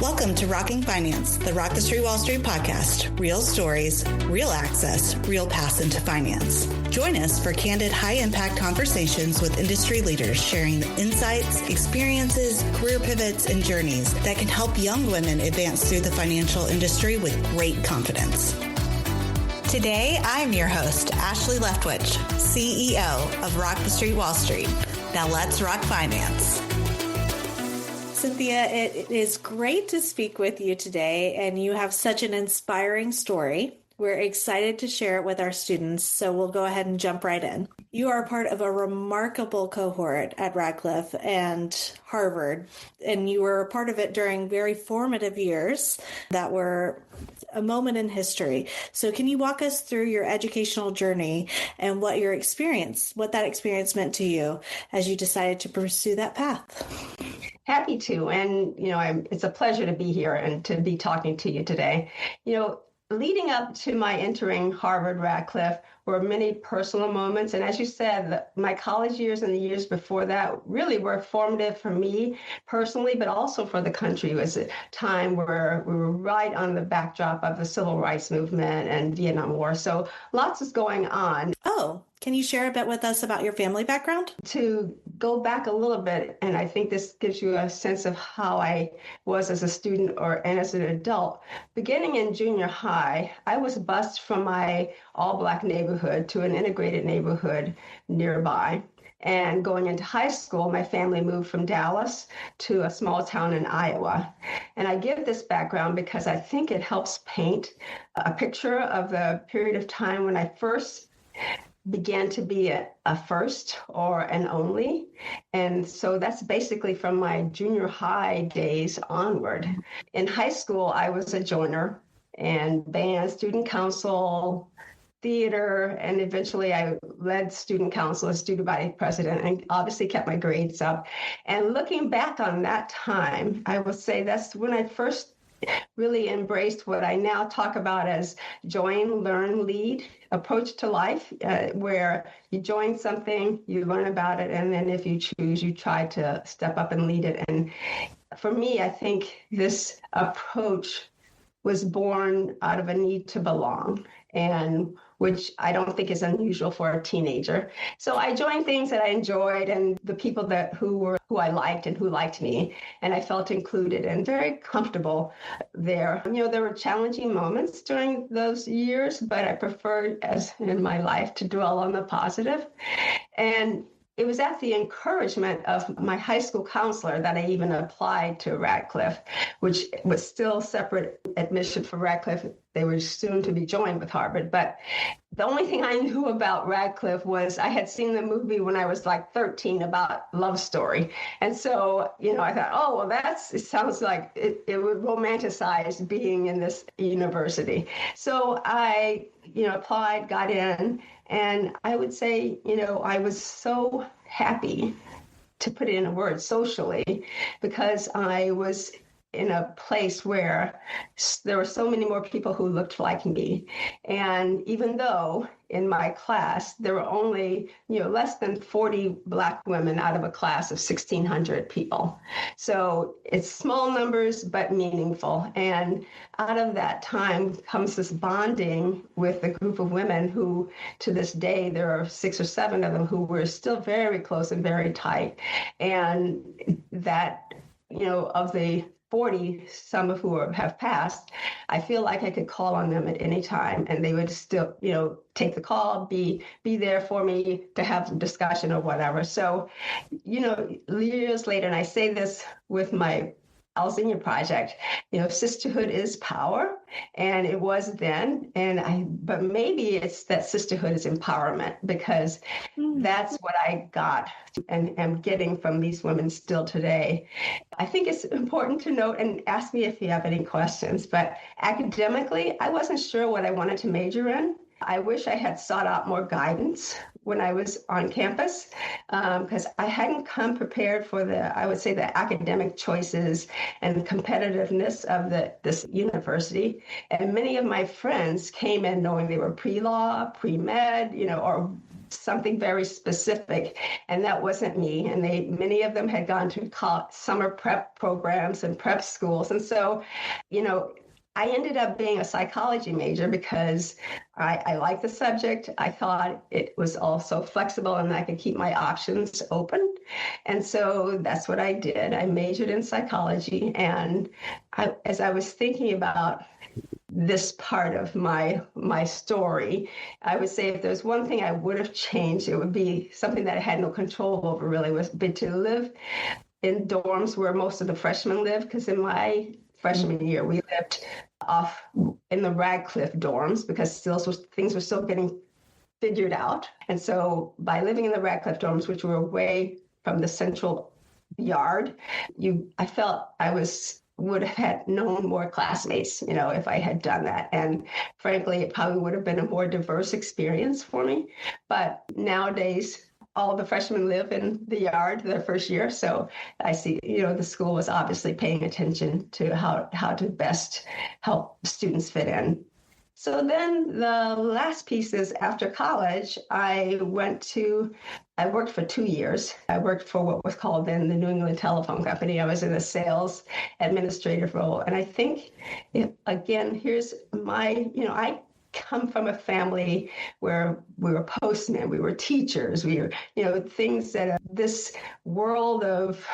Welcome to Rocking Finance, the Rock the Street Wall Street podcast. Real stories, real access, real paths into finance. Join us for candid, high-impact conversations with industry leaders sharing the insights, experiences, career pivots, and journeys that can help young women advance through the financial industry with great confidence. Today, I'm your host, Ashley Leftwich, CEO of Rock the Street Wall Street. Now let's rock finance. Cynthia, it is great to speak with you today, and you have such an inspiring story. We're excited to share it with our students, so we'll go ahead and jump right in. You are part of a remarkable cohort at Radcliffe and Harvard, and you were a part of it during very formative years that were a moment in history. So can you walk us through your educational journey and what that experience meant to you as you decided to pursue that path? Happy to. And, it's a pleasure to be here and to be talking to you today. Leading up to my entering Harvard Radcliffe were many personal moments. And as you said, my college years and the years before that really were formative for me personally, but also for the country. It was a time where we were right on the backdrop of the civil rights movement and Vietnam War. So lots is going on. Oh, can you share a bit with us about your family background? To go back a little bit, and I think this gives you a sense of how I was as a student and as an adult. Beginning in junior high, I was bused from my all-Black neighborhood to an integrated neighborhood nearby. And going into high school, my family moved from Dallas to a small town in Iowa. And I give this background because I think it helps paint a picture of the period of time when I first began to be a first or an only. And so that's basically from my junior high days onward. In high school, I was a joiner and band, student council, theater, and eventually I led student council as student body president and obviously kept my grades up. And looking back on that time, I will say that's when I first really embraced what I now talk about as join, learn, lead approach to life, where you join something, you learn about it, and then if you choose, you try to step up and lead it. And for me, I think this approach was born out of a need to belong, and which I don't think is unusual for a teenager. So I joined things that I enjoyed and the people who I liked and who liked me, and I felt included and very comfortable there. There were challenging moments during those years, but I preferred, as in my life, to dwell on the positive. And it was at the encouragement of my high school counselor that I even applied to Radcliffe, which was still separate admission for Radcliffe. They were soon to be joined with Harvard. But the only thing I knew about Radcliffe was I had seen the movie when I was like 13 about Love Story. And so, I thought, oh, well, it sounds like it would romanticize being in this university. So I, applied, got in. And I would say, I was so happy, to put it in a word, socially, because I was in a place where there were so many more people who looked like me. And even though in my class, there were only, less than 40 Black women out of a class of 1,600 people. So it's small numbers, but meaningful. And out of that time comes this bonding with a group of women who, to this day, there are 6 or 7 of them who were still very close and very tight. And that, of the 40, some of who have passed, I feel like I could call on them at any time and they would still, take the call, be there for me to have a discussion or whatever. So, years later, and I say this with my Alzenia project, sisterhood is power, and it was then, but maybe it's that sisterhood is empowerment, because that's what I got and am getting from these women still today. I think it's important to note, and ask me if you have any questions, but academically, I wasn't sure what I wanted to major in. I wish I had sought out more guidance when I was on campus, because I hadn't come prepared for the academic choices and competitiveness of this university. And many of my friends came in knowing they were pre-law, pre-med, or something very specific, and that wasn't me. And many of them had gone to summer prep programs and prep schools. And so, I ended up being a psychology major because I liked the subject. I thought it was also flexible and I could keep my options open. And so that's what I did. I majored in psychology. And as I was thinking about this part of my story, I would say if there's one thing I would have changed, it would be something that I had no control over, really, was to live in dorms where most of the freshmen live, because in my freshman year, we lived off in the Radcliffe dorms because things were still getting figured out. And so by living in the Radcliffe dorms, which were away from the central yard, I felt I would have had known more classmates, if I had done that. And frankly, it probably would have been a more diverse experience for me. But nowadays, all the freshmen live in the yard their first year. So I see, the school was obviously paying attention to how to best help students fit in. So then the last piece is after college, I worked for 2 years. I worked for what was called then the New England Telephone Company. I was in a sales administrative role. And I think, here's I come from a family where we were postmen, we were teachers, we were, things that this world of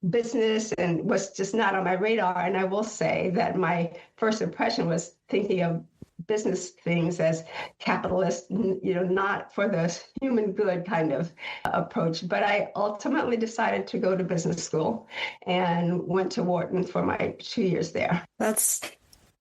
business and was just not on my radar. And I will say that my first impression was thinking of business things as capitalist, not for the human good kind of approach. But I ultimately decided to go to business school and went to Wharton for my 2 years there. That's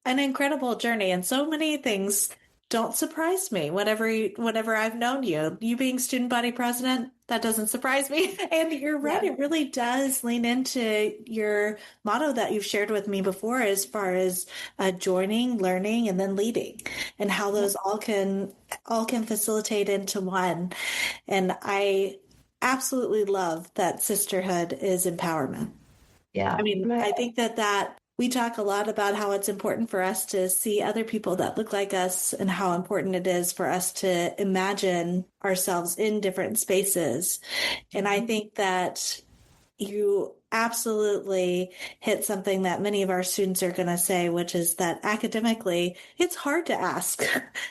an incredible journey, and so many things don't surprise me. Whenever I've known you being student body president, that doesn't surprise me. And you're right, It really does lean into your motto that you've shared with me before, as far as joining, learning, and then leading, and how those all can facilitate into one. And I absolutely love that sisterhood is empowerment. Yeah, I mean, I think that we talk a lot about how it's important for us to see other people that look like us, and how important it is for us to imagine ourselves in different spaces. And I think that you absolutely hit something that many of our students are going to say, which is that academically, it's hard to ask.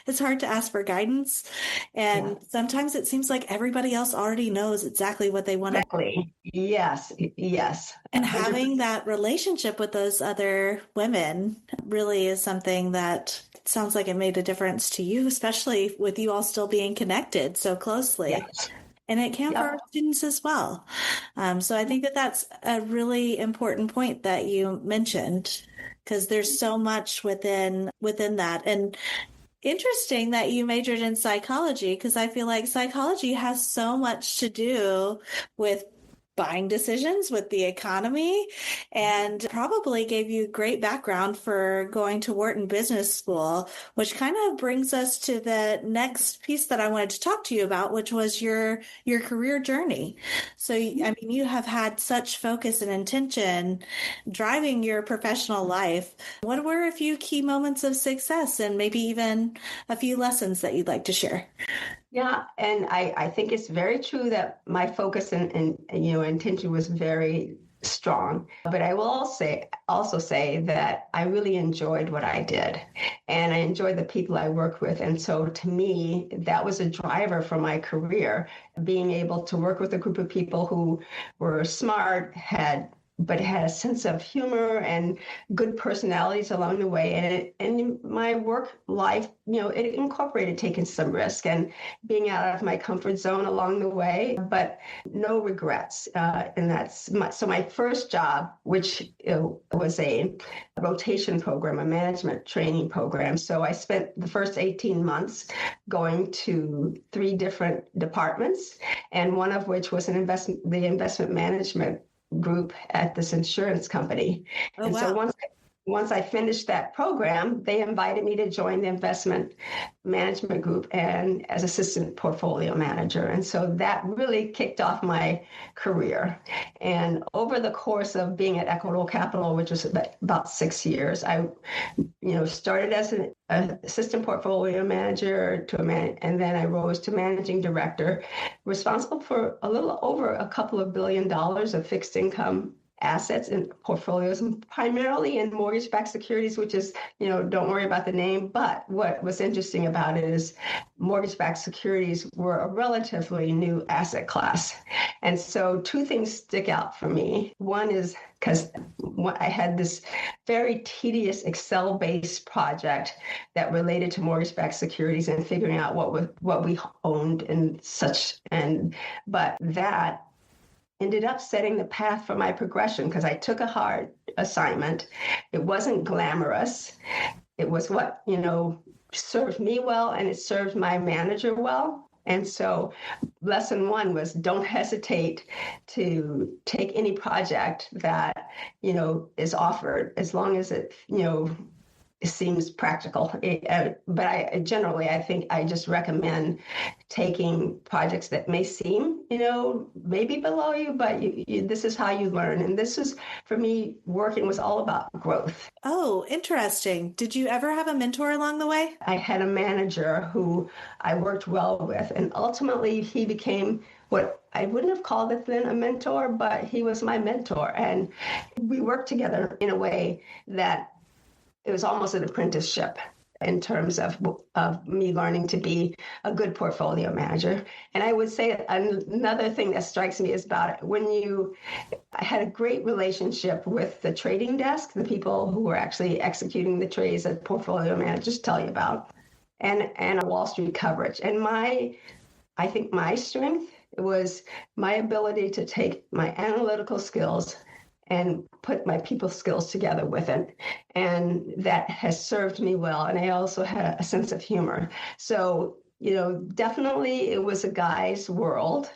It's hard to ask for guidance. And sometimes it seems like everybody else already knows exactly what they want to do. Exactly. Yes. And having that relationship with those other women really is something that sounds like it made a difference to you, especially with you all still being connected so closely. Yes. And it can for our students as well. So I think that that's a really important point that you mentioned, because there's so much within that. And interesting that you majored in psychology, because I feel like psychology has so much to do with buying decisions, with the economy, and probably gave you great background for going to Wharton Business School, which kind of brings us to the next piece that I wanted to talk to you about, which was your career journey. So, I mean, you have had such focus and intention driving your professional life. What were a few key moments of success, and maybe even a few lessons that you'd like to share? Yeah, and I think it's very true that my focus and intention was very strong. But I will also say that I really enjoyed what I did, and I enjoyed the people I worked with. And so to me, that was a driver for my career, being able to work with a group of people who were smart, but had a sense of humor and good personalities along the way. And my work life, it incorporated taking some risk and being out of my comfort zone along the way, but no regrets. And so my first job, which was a rotation program, a management training program. So I spent the first 18 months going to 3 different departments, and one of which was the investment management group at this insurance company. Oh, wow. once I finished that program, they invited me to join the investment management group and as assistant portfolio manager. And so that really kicked off my career. And over the course of being at Equitable Capital, which was about 6 years, I started as an assistant portfolio manager and then I rose to managing director, responsible for a little over a couple of $1 billion of fixed income assets and portfolios, and primarily in mortgage-backed securities, which is, don't worry about the name. But what was interesting about it is mortgage-backed securities were a relatively new asset class. And so two things stick out for me. One is because I had this very tedious Excel-based project that related to mortgage-backed securities and figuring out what we owned and such. But that ended up setting the path for my progression because I took a hard assignment. It wasn't glamorous. It was what, served me well, and it served my manager well. And so lesson one was don't hesitate to take any project that, is offered as long as it, it seems practical. But I think I just recommend taking projects that may seem, maybe below you, but this is how you learn. And this is, for me, working was all about growth. Oh, interesting. Did you ever have a mentor along the way? I had a manager who I worked well with, and ultimately he became what I wouldn't have called it then a mentor, but he was my mentor. And we worked together in a way that it was almost an apprenticeship in terms of me learning to be a good portfolio manager. And I would say another thing that strikes me is about it. I had a great relationship with the trading desk, the people who were actually executing the trades that portfolio managers tell you about, and Wall Street coverage. And I think my strength was my ability to take my analytical skills and put my people skills together with it. And that has served me well. And I also had a sense of humor. So, definitely it was a guy's world,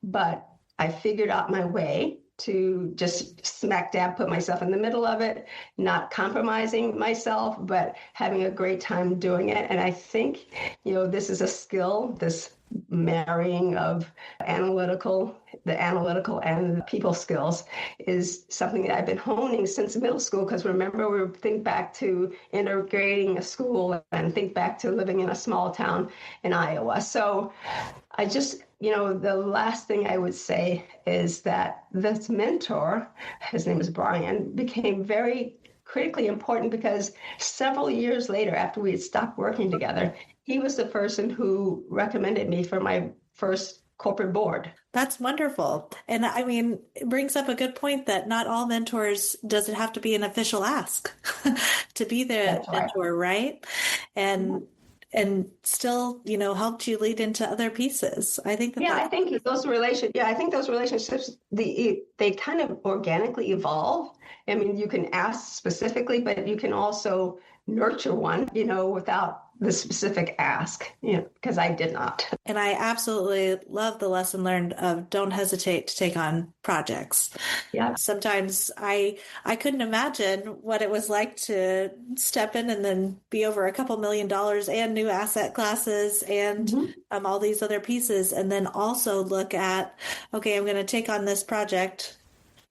but I figured out my way to just smack dab put myself in the middle of it, not compromising myself, but having a great time doing it. And I think, this is a skill, this marrying of the analytical and the people skills is something that I've been honing since middle school. Because remember, we think back to integrating a school and think back to living in a small town in Iowa. So I just, the last thing I would say is that this mentor, his name is Brian, became very critically important because several years later, after we had stopped working together, he was the person who recommended me for my first corporate board. That's wonderful. And I mean, it brings up a good point that not all mentors, does it have to be an official ask to be the mentor, right? And still, helped you lead into other pieces. I think I think those relationships, they kind of organically evolve. I mean, you can ask specifically, but you can also nurture one, without the specific ask, because I did not. And I absolutely love the lesson learned of don't hesitate to take on projects. Yeah. Sometimes I couldn't imagine what it was like to step in and then be over a couple $1 million and new asset classes and all these other pieces. And then also look at, okay, I'm going to take on this project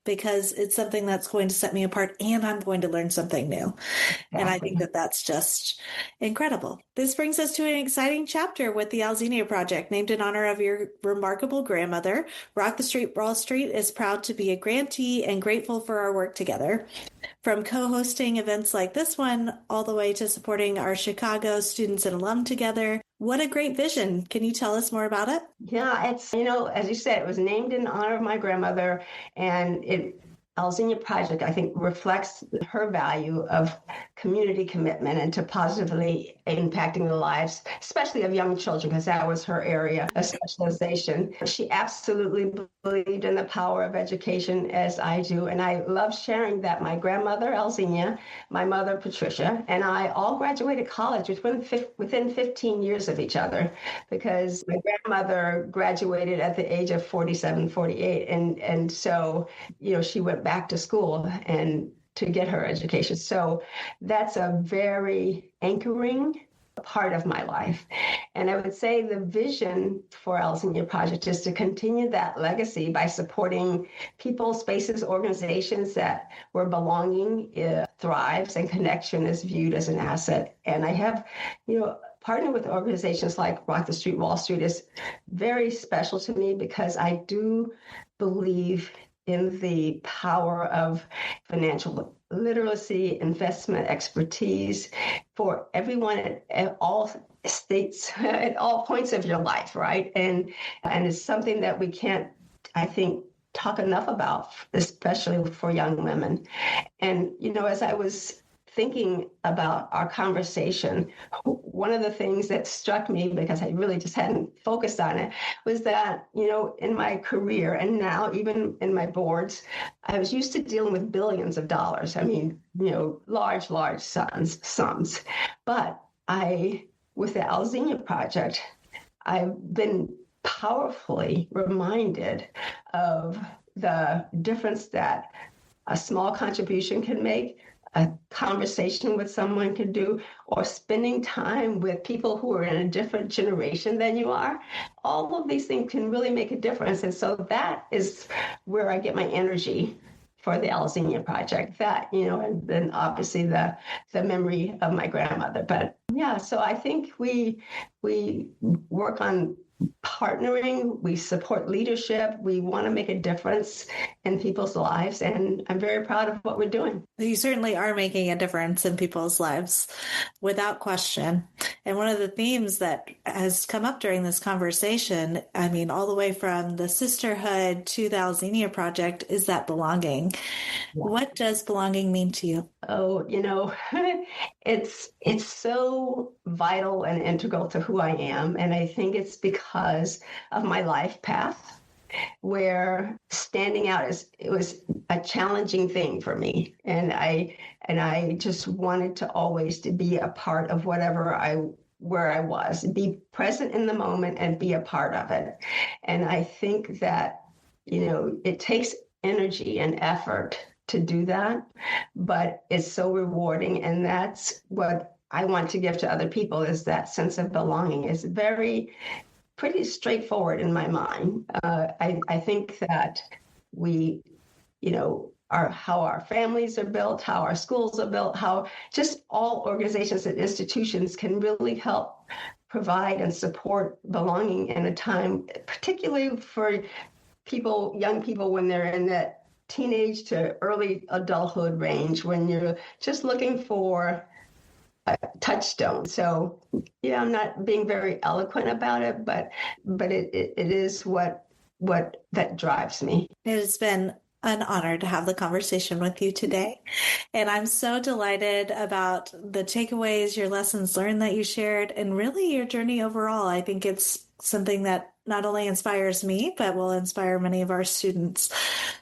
because it's something that's going to set me apart and I'm going to learn something new. Exactly. And I think that that's just incredible. This brings us to an exciting chapter with the Alzenia Project, named in honor of your remarkable grandmother. Rock the Street, Wall Street is proud to be a grantee and grateful for our work together. From co-hosting events like this one, all the way to supporting our Chicago students and alum together. What a great vision. Can you tell us more about it? Yeah, it's, as you said, it was named in honor of my grandmother, and Alzenia Project, I think, reflects her value of community commitment and to positively impacting the lives, especially of young children, because that was her area of specialization. She absolutely believed in the power of education, as I do, and I love sharing that my grandmother, Alzenia, my mother, Patricia, and I all graduated college within 15 years of each other, because my grandmother graduated at the age of 47, 48, and so, she went back to school, and to get her education. So that's a very anchoring part of my life. And I would say the vision for Alzenia Project is to continue that legacy by supporting people, spaces, organizations that where belonging thrives and connection is viewed as an asset. And I have, partnering with organizations like Rock the Street, Wall Street is very special to me because I do believe in the power of financial literacy, investment expertise for everyone at all states, at all points of your life, right? And it's something that we can't, I think, talk enough about, especially for young women. And, as I was thinking about our conversation, one of the things that struck me, because I really just hadn't focused on it, was that, in my career and now even in my boards, I was used to dealing with billions of dollars. I mean, large sums. But with the Alzenia Project, I've been powerfully reminded of the difference that a small contribution can make, a conversation with someone can do, or spending time with people who are in a different generation than you are. All of these things can really make a difference. And so that is where I get my energy for the Alzenia Project. That, and then obviously the memory of my grandmother. But yeah, so I think we work on partnering, we support leadership, we want to make a difference in people's lives, and I'm very proud of what we're doing. You certainly are making a difference in people's lives, without question. And one of the themes that has come up during this conversation, I mean, all the way from the sisterhood to the Alzenia Project, is that belonging. Yeah. What does belonging mean to you? Oh, it's so vital and integral to who I am. And I think it's because of my life path, where standing out it was a challenging thing for me. And I just wanted to always to be a part of where I was, be present in the moment and be a part of it. And I think that, it takes energy and effort to do that, but it's so rewarding. And that's what I want to give to other people, is that sense of belonging. It's pretty straightforward in my mind. I think that we, how our families are built, how our schools are built, how just all organizations and institutions can really help provide and support belonging in a time, particularly for young people, when they're in that teenage to early adulthood range, when you're just looking for a touchstone. So, I'm not being very eloquent about it, but it is what that drives me. It has been an honor to have the conversation with you today. And I'm so delighted about the takeaways, your lessons learned that you shared, and really your journey overall. I think it's something that not only inspires me, but will inspire many of our students.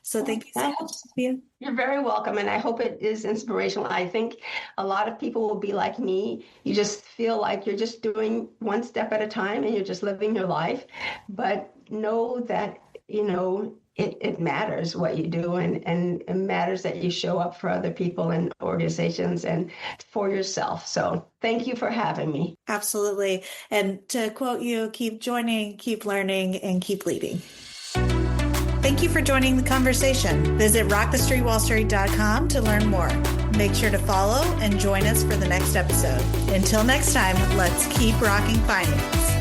So thank you so much, Cynthia. You're very welcome. And I hope it is inspirational. I think a lot of people will be like me. You just feel like you're just doing one step at a time and you're just living your life. But know that, it matters what you do, and it matters that you show up for other people and organizations and for yourself. So thank you for having me. Absolutely. And to quote you, keep joining, keep learning, and keep leading. Thank you for joining the conversation. Visit rockthestreetwallstreet.com to learn more. Make sure to follow and join us for the next episode. Until next time, let's keep rocking finance.